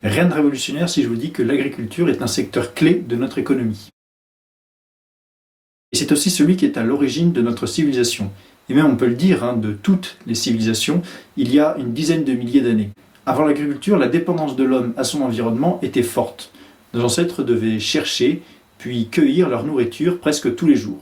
Rien de révolutionnaire si je vous dis que l'agriculture est un secteur clé de notre économie. Et c'est aussi celui qui est à l'origine de notre civilisation. Et même on peut le dire, de toutes les civilisations, il y a une dizaine de milliers d'années. Avant l'agriculture, la dépendance de l'homme à son environnement était forte. Nos ancêtres devaient chercher, puis cueillir leur nourriture presque tous les jours.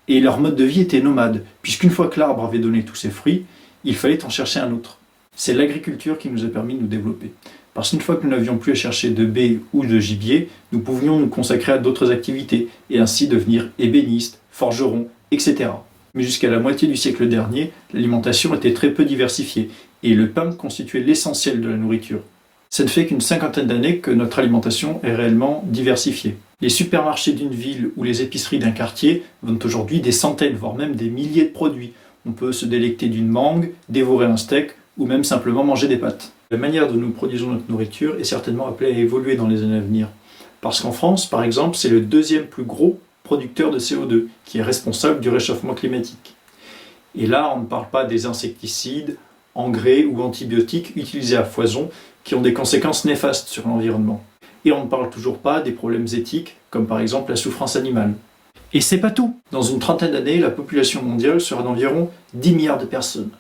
Et leur mode de vie était nomade, puisqu'une fois que l'arbre avait donné tous ses fruits, il fallait en chercher un autre. C'est l'agriculture qui nous a permis de nous développer. Parce qu'une fois que nous n'avions plus à chercher de baies ou de gibier, nous pouvions nous consacrer à d'autres activités, et ainsi devenir ébénistes, forgerons, etc. Mais jusqu'à la moitié du siècle dernier, l'alimentation était très peu diversifiée, et le pain constituait l'essentiel de la nourriture. Ça ne fait qu'une cinquantaine d'années que notre alimentation est réellement diversifiée. Les supermarchés d'une ville ou les épiceries d'un quartier vendent aujourd'hui des centaines, voire même des milliers de produits. On peut se délecter d'une mangue, dévorer un steak ou même simplement manger des pâtes. La manière dont nous produisons notre nourriture est certainement appelée à évoluer dans les années à venir. Parce qu'en France, par exemple, c'est le deuxième plus gros producteur de CO2 qui est responsable du réchauffement climatique. Et là, on ne parle pas des insecticides, engrais ou antibiotiques utilisés à foison qui ont des conséquences néfastes sur l'environnement. Et on ne parle toujours pas des problèmes éthiques, comme par exemple la souffrance animale. Et c'est pas tout. Dans une trentaine d'années, la population mondiale sera d'environ 10 milliards de personnes,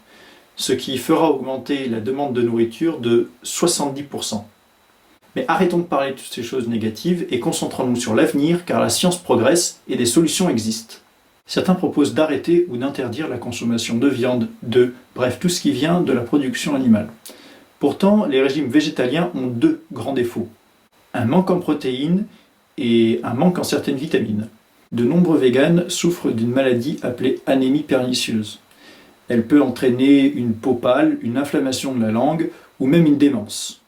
ce qui fera augmenter la demande de nourriture de 70%. Mais arrêtons de parler de toutes ces choses négatives et concentrons-nous sur l'avenir, car la science progresse et des solutions existent. Certains proposent d'arrêter ou d'interdire la consommation de viande, d'œufs, bref tout ce qui vient de la production animale. Pourtant, les régimes végétaliens ont deux grands défauts. Un manque en protéines et un manque en certaines vitamines. De nombreux véganes souffrent d'une maladie appelée anémie pernicieuse. Elle peut entraîner une peau pâle, une inflammation de la langue ou même une démence.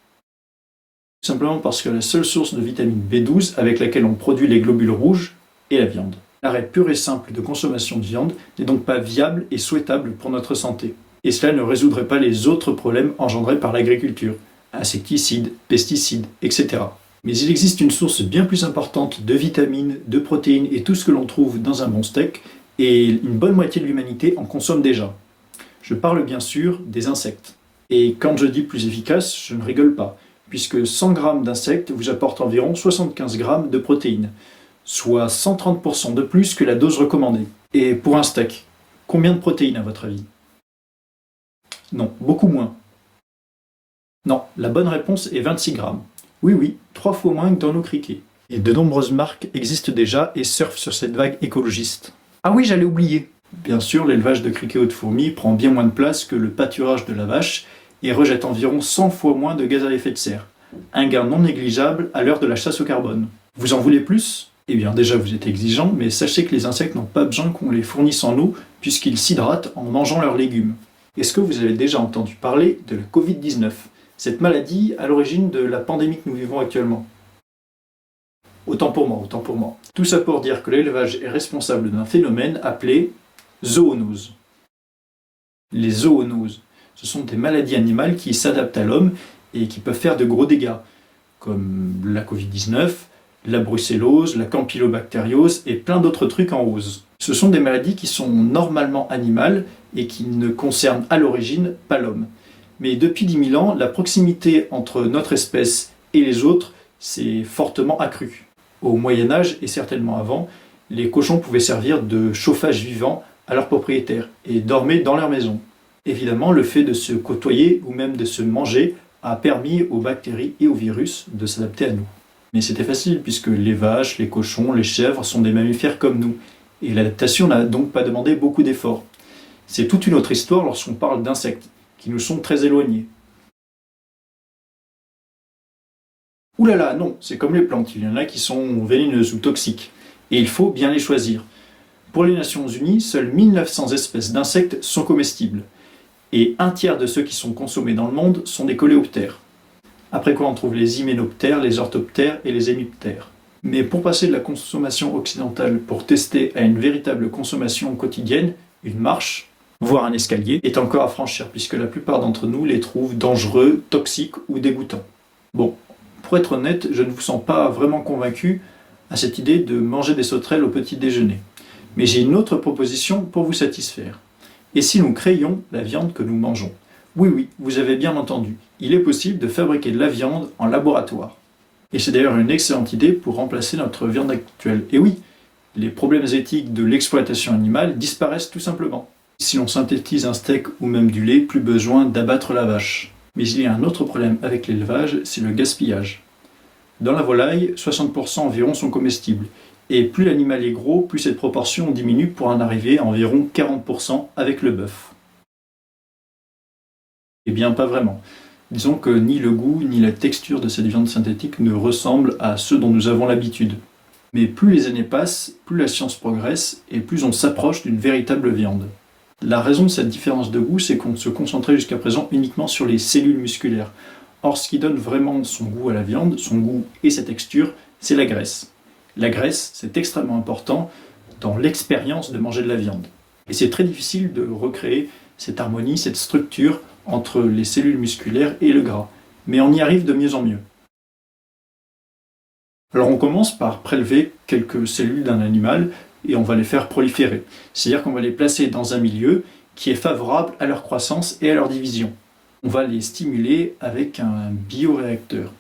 Simplement parce que la seule source de vitamine B12 avec laquelle on produit les globules rouges est la viande. L'arrêt pur et simple de consommation de viande n'est donc pas viable et souhaitable pour notre santé. Et cela ne résoudrait pas les autres problèmes engendrés par l'agriculture, insecticides, pesticides, etc. Mais il existe une source bien plus importante de vitamines, de protéines et tout ce que l'on trouve dans un bon steak, et une bonne moitié de l'humanité en consomme déjà. Je parle bien sûr des insectes. Et quand je dis plus efficace, je ne rigole pas, puisque 100 g d'insectes vous apportent environ 75 g de protéines, soit 130% de plus que la dose recommandée. Et pour un steak, combien de protéines à votre avis ? Non, beaucoup moins. Non, la bonne réponse est 26 grammes. Oui, 3 fois moins que dans nos criquets. Et de nombreuses marques existent déjà et surfent sur cette vague écologiste. Ah oui, j'allais oublier. Bien sûr, l'élevage de criquets ou de fourmis prend bien moins de place que le pâturage de la vache et rejette environ 100 fois moins de gaz à effet de serre. Un gain non négligeable à l'heure de la chasse au carbone. Vous en voulez plus ? Eh bien déjà vous êtes exigeant, mais sachez que les insectes n'ont pas besoin qu'on les fournisse en eau puisqu'ils s'hydratent en mangeant leurs légumes. Est-ce que vous avez déjà entendu parler de la Covid-19, cette maladie à l'origine de la pandémie que nous vivons actuellement ? Autant pour moi. Tout ça pour dire que l'élevage est responsable d'un phénomène appelé zoonose. Les zoonoses, ce sont des maladies animales qui s'adaptent à l'homme et qui peuvent faire de gros dégâts, comme la Covid-19, la brucellose, la campylobactériose et plein d'autres trucs en rose. Ce sont des maladies qui sont normalement animales et qui ne concernent à l'origine pas l'homme. Mais depuis 10 000 ans, la proximité entre notre espèce et les autres s'est fortement accrue. Au Moyen-Âge et certainement avant, les cochons pouvaient servir de chauffage vivant à leurs propriétaires et dormaient dans leur maison. Évidemment, le fait de se côtoyer ou même de se manger a permis aux bactéries et aux virus de s'adapter à nous. Mais c'était facile puisque les vaches, les cochons, les chèvres sont des mammifères comme nous. Et l'adaptation n'a donc pas demandé beaucoup d'efforts. C'est toute une autre histoire lorsqu'on parle d'insectes, qui nous sont très éloignés. Ouh là là, non, c'est comme les plantes, il y en a qui sont vénéneuses ou toxiques. Et il faut bien les choisir. Pour les Nations Unies, seules 1900 espèces d'insectes sont comestibles. Et un tiers de ceux qui sont consommés dans le monde sont des coléoptères. Après quoi on trouve les hyménoptères, les orthoptères et les hémiptères. Mais pour passer de la consommation occidentale pour tester à une véritable consommation quotidienne, une marche, voire un escalier, est encore à franchir puisque la plupart d'entre nous les trouvent dangereux, toxiques ou dégoûtants. Bon, pour être honnête, je ne vous sens pas vraiment convaincu à cette idée de manger des sauterelles au petit déjeuner. Mais j'ai une autre proposition pour vous satisfaire. Et si nous créions la viande que nous mangeons ? Oui, oui, vous avez bien entendu. Il est possible de fabriquer de la viande en laboratoire. Et c'est d'ailleurs une excellente idée pour remplacer notre viande actuelle. Et oui, les problèmes éthiques de l'exploitation animale disparaissent tout simplement. Si l'on synthétise un steak ou même du lait, plus besoin d'abattre la vache. Mais il y a un autre problème avec l'élevage, c'est le gaspillage. Dans la volaille, 60% environ sont comestibles. Et plus l'animal est gros, plus cette proportion diminue pour en arriver à environ 40% avec le bœuf. Eh bien, pas vraiment. Disons que ni le goût ni la texture de cette viande synthétique ne ressemblent à ceux dont nous avons l'habitude. Mais plus les années passent, plus la science progresse et plus on s'approche d'une véritable viande. La raison de cette différence de goût, c'est qu'on se concentrait jusqu'à présent uniquement sur les cellules musculaires. Or, ce qui donne vraiment son goût à la viande, son goût et sa texture, c'est la graisse. La graisse, c'est extrêmement important dans l'expérience de manger de la viande. Et c'est très difficile de recréer cette harmonie, cette structure entre les cellules musculaires et le gras. Mais on y arrive de mieux en mieux. Alors on commence par prélever quelques cellules d'un animal et on va les faire proliférer. C'est-à-dire qu'on va les placer dans un milieu qui est favorable à leur croissance et à leur division. On va les stimuler avec un bioréacteur,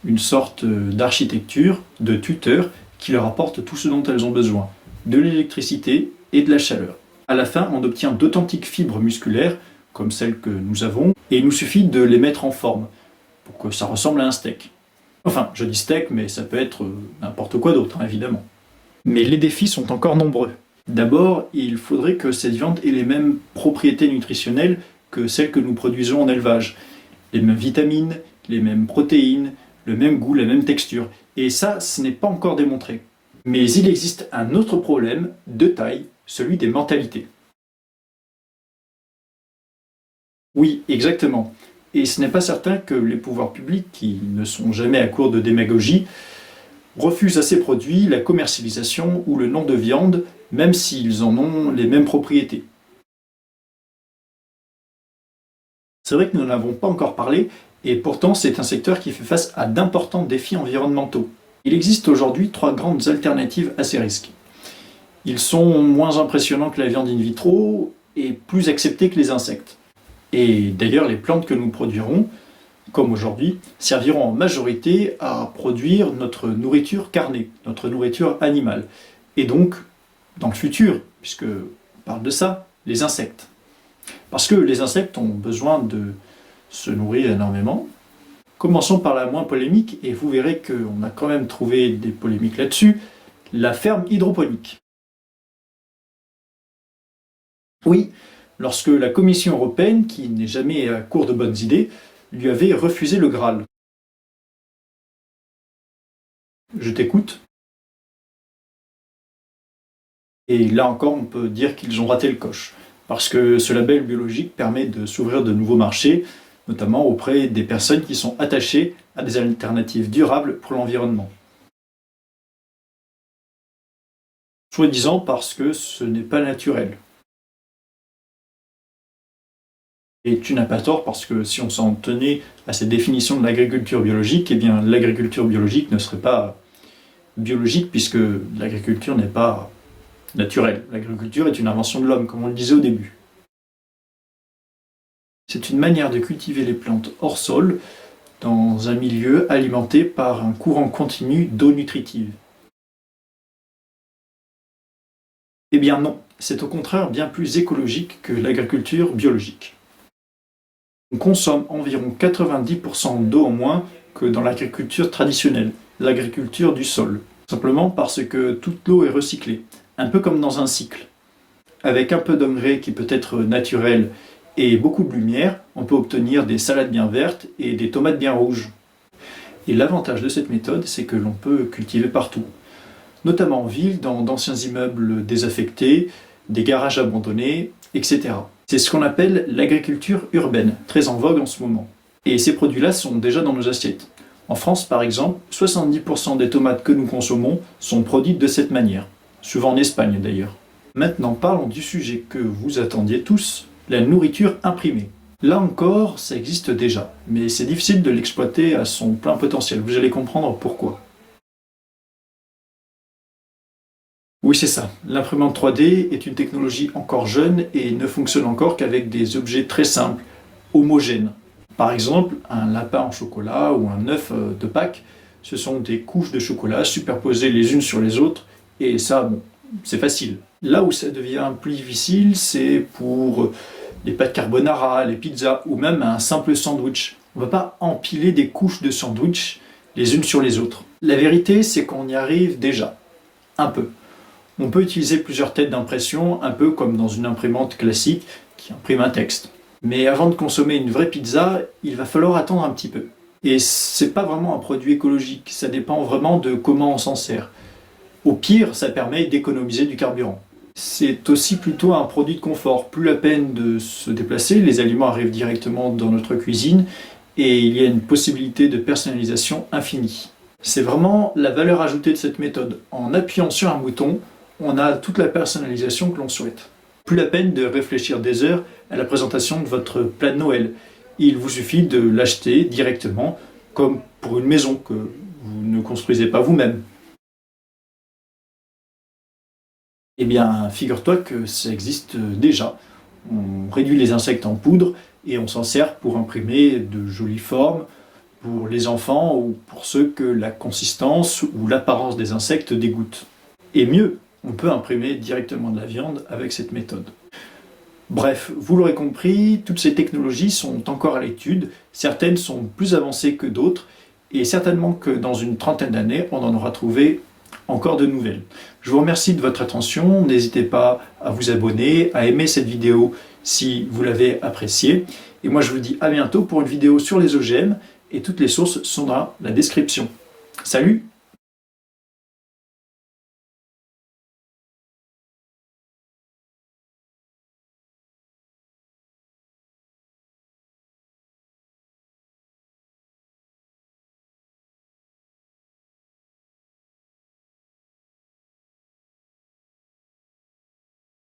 une sorte d'architecture, de tuteur qui leur apporte tout ce dont elles ont besoin, de l'électricité et de la chaleur. À la fin, on obtient d'authentiques fibres musculaires, comme celles que nous avons, et il nous suffit de les mettre en forme, pour que ça ressemble à un steak. Enfin, je dis steak, mais ça peut être n'importe quoi d'autre, hein, évidemment. Mais les défis sont encore nombreux. D'abord, il faudrait que cette viande ait les mêmes propriétés nutritionnelles que celles que nous produisons en élevage. Les mêmes vitamines, les mêmes protéines, le même goût, la même texture. Et ça, ce n'est pas encore démontré. Mais il existe un autre problème de taille, celui des mentalités. Oui, exactement. Et ce n'est pas certain que les pouvoirs publics, qui ne sont jamais à court de démagogie, refusent à ces produits la commercialisation ou le nom de viande, même s'ils en ont les mêmes propriétés. C'est vrai que nous n'en avons pas encore parlé, et pourtant c'est un secteur qui fait face à d'importants défis environnementaux. Il existe aujourd'hui 3 grandes alternatives à ces risques. Ils sont moins impressionnants que la viande in vitro et plus acceptés que les insectes. Et d'ailleurs, les plantes que nous produirons, comme aujourd'hui, serviront en majorité à produire notre nourriture carnée, notre nourriture animale. Et donc, dans le futur, puisque on parle de ça, les insectes. Parce que les insectes ont besoin de se nourrir énormément. Commençons par la moins polémique, et vous verrez qu'on a quand même trouvé des polémiques là-dessus, la ferme hydroponique. Oui, lorsque la Commission européenne, qui n'est jamais à court de bonnes idées, lui avait refusé le Graal. Je t'écoute. Et là encore, on peut dire qu'ils ont raté le coche, parce que ce label biologique permet de s'ouvrir de nouveaux marchés, notamment auprès des personnes qui sont attachées à des alternatives durables pour l'environnement. Soi-disant parce que ce n'est pas naturel. Et tu n'as pas tort parce que si on s'en tenait à cette définition de l'agriculture biologique, eh bien l'agriculture biologique ne serait pas biologique puisque l'agriculture n'est pas naturelle. L'agriculture est une invention de l'homme, comme on le disait au début. C'est une manière de cultiver les plantes hors sol dans un milieu alimenté par un courant continu d'eau nutritive. Eh bien non, c'est au contraire bien plus écologique que l'agriculture biologique. On consomme environ 90% d'eau en moins que dans l'agriculture traditionnelle, l'agriculture du sol. Simplement parce que toute l'eau est recyclée, un peu comme dans un cycle. Avec un peu d'engrais qui peut être naturel et beaucoup de lumière, on peut obtenir des salades bien vertes et des tomates bien rouges. Et l'avantage de cette méthode, c'est que l'on peut cultiver partout, notamment en ville, dans d'anciens immeubles désaffectés, des garages abandonnés, etc. C'est ce qu'on appelle l'agriculture urbaine, très en vogue en ce moment. Et ces produits-là sont déjà dans nos assiettes. En France, par exemple, 70% des tomates que nous consommons sont produites de cette manière, souvent en Espagne d'ailleurs. Maintenant, parlons du sujet que vous attendiez tous, la nourriture imprimée. Là encore, ça existe déjà, mais c'est difficile de l'exploiter à son plein potentiel. Vous allez comprendre pourquoi. Oui, c'est ça. L'imprimante 3D est une technologie encore jeune et ne fonctionne encore qu'avec des objets très simples, homogènes. Par exemple, un lapin en chocolat ou un œuf de Pâques, ce sont des couches de chocolat superposées les unes sur les autres, et ça, bon, c'est facile. Là où ça devient plus difficile, c'est pour les pâtes carbonara, les pizzas, ou même un simple sandwich. On ne va pas empiler des couches de sandwich les unes sur les autres. La vérité, c'est qu'on y arrive déjà, un peu. On peut utiliser plusieurs têtes d'impression, un peu comme dans une imprimante classique qui imprime un texte. Mais avant de consommer une vraie pizza, il va falloir attendre un petit peu. Et c'est pas vraiment un produit écologique, ça dépend vraiment de comment on s'en sert. Au pire, ça permet d'économiser du carburant. C'est aussi plutôt un produit de confort. Plus la peine de se déplacer, les aliments arrivent directement dans notre cuisine et il y a une possibilité de personnalisation infinie. C'est vraiment la valeur ajoutée de cette méthode. En appuyant sur un bouton, on a toute la personnalisation que l'on souhaite. Plus la peine de réfléchir des heures à la présentation de votre plat de Noël. Il vous suffit de l'acheter directement, comme pour une maison que vous ne construisez pas vous-même. Eh bien, figure-toi que ça existe déjà. On réduit les insectes en poudre et on s'en sert pour imprimer de jolies formes pour les enfants ou pour ceux que la consistance ou l'apparence des insectes dégoûte. Et mieux, on peut imprimer directement de la viande avec cette méthode. Bref, vous l'aurez compris, toutes ces technologies sont encore à l'étude, certaines sont plus avancées que d'autres, et certainement que dans une trentaine d'années, on en aura trouvé encore de nouvelles. Je vous remercie de votre attention, n'hésitez pas à vous abonner, à aimer cette vidéo si vous l'avez appréciée, et moi je vous dis à bientôt pour une vidéo sur les OGM, et toutes les sources sont dans la description. Salut!